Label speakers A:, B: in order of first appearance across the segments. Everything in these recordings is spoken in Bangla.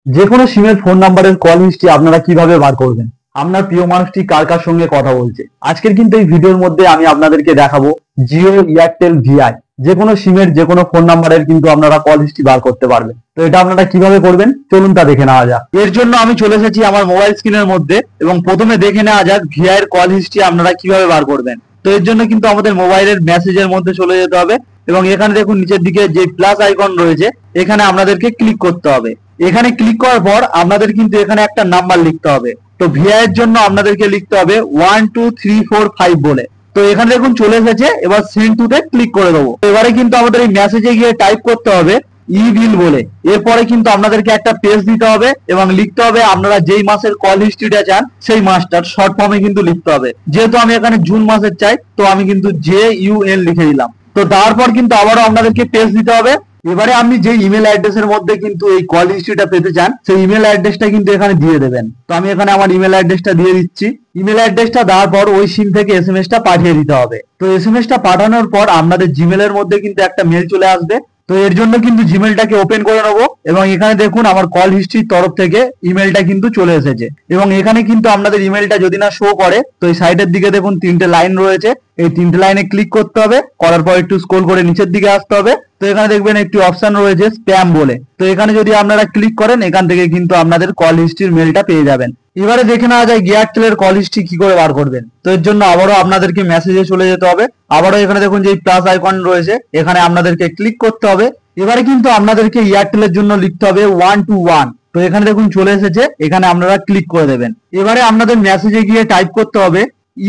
A: যে কোনো সিমের ফোন নাম্বারের কল হিস্ট্রি আপনারা কিভাবে বার করবেন, আপনার প্রিয় মানুষটি কার কার সঙ্গে কথা বলছে। আজকের কিন্তু এই ভিডিওর মধ্যে আমি আপনাদেরকে দেখাবো জিও, এয়ারটেল, ভিআই যে কোনো সিমের যে কোনো ফোন নাম্বারের কিন্তু আপনারা কল হিস্ট্রি বার করতে পারবেন। তো এটা আপনারা কিভাবে করবেন চলুন তা দেখে নেওয়া যাক। এর জন্য আমি চলে এসেছি আমার মোবাইল স্ক্রিনের মধ্যে এবং প্রথমে দেখে নেওয়া যাক ভিআই এর কল হিস্ট্রি আপনারা কিভাবে বার করবেন। তো এর জন্য কিন্তু আমাদের মোবাইলের মেসেজের মধ্যে চলে যেতে হবে এবং এখানে দেখুন নিচের দিকে যে প্লাস আইকন রয়েছে এখানে আপনাদেরকে ক্লিক করতে হবে। এখানে ক্লিক করার পর আপনাদের কিন্তু এখানে একটা নাম্বার লিখতে হবে। তো ভিআই এর জন্য আপনাদেরকে লিখতে হবে 12345 বলে। তো এখানে দেখুন চলে এসেছে, এবার সেন্ড টু তে ক্লিক করে দেবো। এবারে কিন্তু আমাদের এই মেসেজে গিয়ে টাইপ করতে হবে ই বিল বলে। এরপরে কিন্তু আপনাদেরকে একটা পেজ দিতে হবে এবং লিখতে হবে আপনারা যেই মাসের কল হিস্ট্রিটা চান সেই মাসটার শর্ট ফর্মে কিন্তু লিখতে হবে। যেহেতু আমি এখানে জুন মাসের চাই তো আমি কিন্তু JUN লিখে দিলাম। তো তারপর কিন্তু আবারও আপনাদেরকে পেজ দিতে হবে। এবারে আপনি যে ইমেল অ্যাড্রেসের মধ্যে কিন্তু এই কল হিস্ট্রিটা পেতে চান সেই ইমেল অ্যাড্রেসটা কিন্তু এখানে দিয়ে দেবেন। তো আমি এখানে আমার ইমেল অ্যাড্রেসটা দিয়ে দিচ্ছি। ইমেল অ্যাড্রেসটা দেওয়ার পর ওই সিম থেকে এসএমএসটা পাঠিয়ে দিতে হবে। তো এসএমএসটা পাঠানোর পর আপনাদের জিমেলের মধ্যে কিন্তু একটা মেল চলে আসবে। তো এর জন্য কিন্তু জিমেলটাকে ওপেন করে নেবো এবং এখানে দেখুন আমার কল হিস্ট্রির তরফ থেকে ইমেলটা কিন্তু চলে এসেছে এবং এখানে কিন্তু আপনাদের ইমেলটা যদি না শো করে তো এই সাইডের দিকে দেখুন তিনটে লাইন রয়েছে, এই তিনটে লাইনে ক্লিক করতে হবে। করার পর একটু স্ক্রল করে নিচের দিকে আসতে হবে। তো এখানে দেখবেন একটি অপশন রয়েছে স্প্যাম বলে। তো এখানে যদি আপনারা ক্লিক করেন এখান থেকে কিন্তু আপনাদের কল হিস্ট্রির মেলটা পেয়ে যাবেন। এবারে দেখে নেওয়া যায় এয়ারটেলের কল হিস্ট্রি কি করে বার করবেন। তো এর জন্য আবারও আপনাদেরকে মেসেজে চলে যেতে হবে। আবারও এখানে দেখুন যে প্লাস আইকন রয়েছে এখানে আপনাদেরকে ক্লিক করতে হবে। এবারে কিন্তু আপনাদেরকে এয়ারটেলের জন্য লিখতে হবে 121। তো এখানে দেখুন চলে এসেছে, এখানে আপনারা ক্লিক করে দেবেন। এবারে আপনাদের মেসেজে গিয়ে টাইপ করতে হবে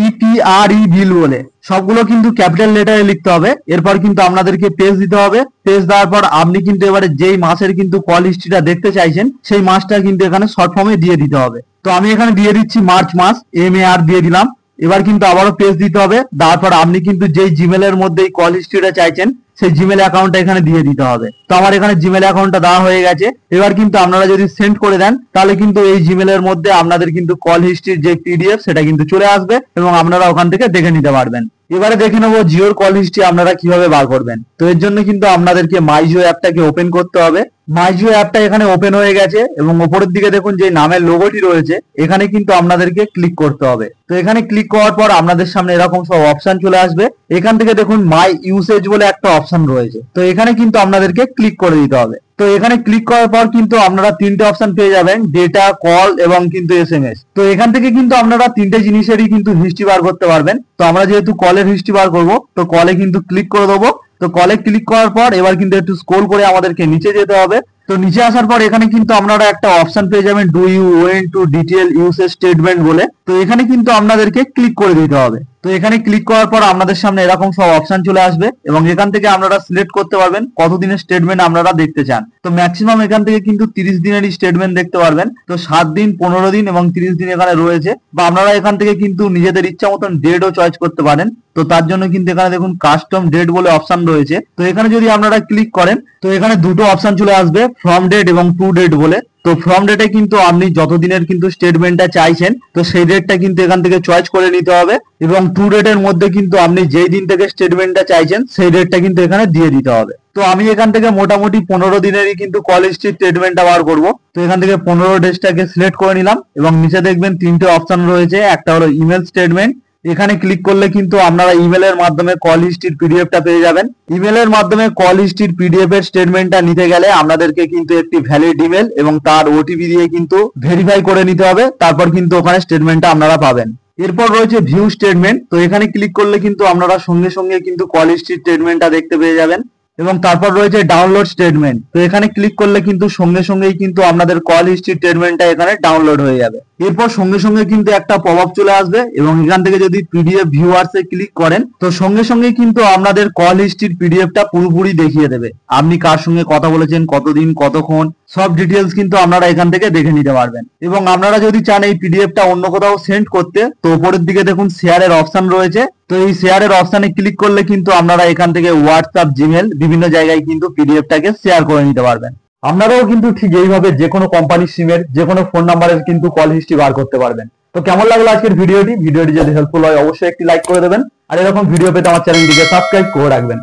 A: EPRE বিল বলে। সবগুলো কিন্তু ক্যাপিটাল লেটারে লিখতে হবে। এরপর কিন্তু আপনাদেরকে পেজ দিতে হবে। পেজ দেওয়ার পর আপনি কিন্তু এবারে যেই মাসের কিন্তু কল হিস্ট্রিটা দেখতে চাইছেন সেই মাসটা কিন্তু এখানে শর্ট ফর্মে দিয়ে দিতে হবে। তো আমি এখানে দিয়ে দিচ্ছি মার্চ মাস, MAR দিয়ে দিলাম। এবার কিন্তু আবারও পেজ দিতে হবে। তারপর আপনি কিন্তু যেই জিমেলের মধ্যে এই কল হিস্ট্রিটা চাইছেন সেই জিমেল অ্যাকাউন্টটা এখানে দিয়ে দিতে হবে। তো আমার এখানে জিমেল অ্যাকাউন্টটা দেওয়া হয়ে গেছে। এবার কিন্তু আপনারা যদি সেন্ড করে দেন তাহলে কিন্তু এই জিমেলের মধ্যে আপনাদের কিন্তু কল হিস্ট্রির যে PDF সেটা কিন্তু চলে আসবে এবং আপনারা ওখান থেকে দেখে নিতে পারবেন। এবারে দেখে নেবো জিওর কল হিস্ট্রি আপনারা কিভাবে বার করবেন। তো এর জন্য কিন্তু আপনাদেরকে মাই জিও অ্যাপটাকে ওপেন করতে হবে। মাই জিও অ্যাপটা এখানে ওপেন হয়ে গেছে এবং উপরের দিকে দেখুন যে নামের লোগোটি রয়েছে এখানে কিন্তু আপনাদেরকে ক্লিক করতে হবে। তো এখানে ক্লিক করার পর আপনাদের সামনে এরকম সব অপশন চলে আসবে। এখান থেকে দেখুন মাই ইউসেজ বলে একটা অপশন রয়েছে, তো এখানে কিন্তু আপনাদেরকে ক্লিক করে দিতে হবে। তো এখানে ক্লিক করার পর কিন্তু আপনারা তিনটে অপশন পেয়ে যাবেন, ডেটা, কল এবং কিন্তু SMS। তো এখান থেকে কিন্তু আপনারা তিনটে জিনিসেরই কিন্তু হিস্ট্রি বার করতে পারবেন। তো আমরা যেহেতু কলের হিস্ট্রি বার করব তো কলে কিন্তু ক্লিক করে দেবো। তো কলে ক্লিক করার পর এবার কিন্তু একটু স্ক্রল করে আমাদেরকে নিচে যেতে হবে। তো নিচে আসার পর এখানে কিন্তু আপনারা একটা অপশন পেয়ে যাবেন do you went to detail usage statement বলে। তো এখানে কিন্তু আপনাদেরকে ক্লিক করে দিতে হবে। তো এখানে ক্লিক করার পর আপনাদের সামনে এরকম সব অপশন চলে আসবে এবং এখান থেকে আপনারা সিলেক্ট করতে পারবেন কতদিনের স্টেটমেন্ট আপনারা দেখতে চান। তো ম্যাক্সিমাম এখান থেকে কিন্তু 30 দিনেরই স্টেটমেন্ট দেখতে পারবেন। তো 7 দিন, 15 দিন এবং 30 দিন এখানে রয়েছে। বা আপনারা এখান থেকে কিন্তু নিজেদের ইচ্ছা মতন ডেটও চয়েস করতে পারেন। তো তার জন্য কিন্তু এখানে দেখুন কাস্টম ডেট বলে অপশন রয়েছে। তো এখানে যদি আপনারা ক্লিক করেন তো এখানে দুটো অপশন চলে আসবে, ফ্রম ডেট এবং টু ডেট বলে। তো ফ্রম ডেটে কিন্তু আপনি যতদিনের কিন্তু স্টেটমেন্টটা চাইছেন তো সেই ডেটটা কিন্তু এখান থেকে চয়েস করে নিতে হবে এবং টু ডেটের মধ্যে কিন্তু আপনি যেই দিন থেকে স্টেটমেন্টটা চাইছেন সেই ডেটটা কিন্তু এখানে দিয়ে দিতে হবে। তো আমি এখান থেকে মোটামুটি 15 দিনেরই কিন্তু কল হিস্ট্রি স্টেটমেন্টটা বার করব। তো এখান থেকে 15 ডেজটাকে সিলেক্ট করে নিলাম এবং নিচে দেখবেন তিনটে অপশন রয়েছে, একটা হলো ইমেল স্টেটমেন্ট। এখানে ক্লিক করলে কিন্তু আপনারা ইমেলের মাধ্যমে কল হিস্ট্রির পিডিএফটা পেয়ে যাবেন। ইমেলের মাধ্যমে কল হিস্ট্রির পিডিএফ এর স্টেটমেন্টটা নিতে গেলে আপনাদেরকে কিন্তু একটি ভ্যালিড ইমেল এবং তার ওটিপি দিয়ে কিন্তু ভেরিফাই করে নিতে হবে, তারপর কিন্তু ওখানে স্টেটমেন্টটা আপনারা পাবেন। এরপর রয়েছে ভিউ স্টেটমেন্ট। তো এখানে ক্লিক করলে কিন্তু আপনারা সঙ্গে সঙ্গে কিন্তু কল হিস্ট্রির স্টেটমেন্টটা দেখতে পেয়ে যাবেন এবং তারপর রয়েছে ডাউনলোড স্টেটমেন্ট। তো এখানে ক্লিক করলে কিন্তু সঙ্গে সঙ্গেই কিন্তু আপনাদের কল হিস্ট্রি স্টেটমেন্টটা এখানে ডাউনলোড হয়ে যাবে। এরপর সঙ্গে সঙ্গে কিন্তু একটা পপ আপ চলে আসবে এবং এখান থেকে যদি পিডিএফ ভিউয়ার্স এ ক্লিক করেন তো সঙ্গে সঙ্গে কিন্তু আপনাদের কল হিস্ট্রির পিডিএফটা পুরোপুরি দেখিয়ে দেবে। আপনি কার সঙ্গে কথা বলেছেন, কতদিন, কতক্ষণ, সব ডিটেলস কিন্তু আপনারা এখান থেকে দেখে নিতে পারবেন। এবং আপনারা যদি চান এই পিডিএফটা অন্য কোথাও সেন্ড করতে তো উপরের দিকে দেখুন শেয়ারের অপশন রয়েছে। তো এই শেয়ারের অপশনে ক্লিক করলে কিন্তু আপনারা এখান থেকে হোয়াটসঅ্যাপ, জিমেল বিভিন্ন জায়গায় কিন্তু পিডিএফটাকে শেয়ার করে নিতে পারবেন। আপনারাও কিন্তু ঠিক এইভাবে যে কোনো কোম্পানির সিমের যে কোনো ফোন নাম্বারের কিন্তু কল হিস্ট্রি বার করতে পারবেন। তো কেমন লাগলো আজকের ভিডিওটি যদি হেল্পফুল হয় অবশ্যই একটি লাইক করে দেবেন আর এরকম ভিডিও পেতে আমার চ্যানেলটিকে সাবস্ক্রাইব করে রাখবেন।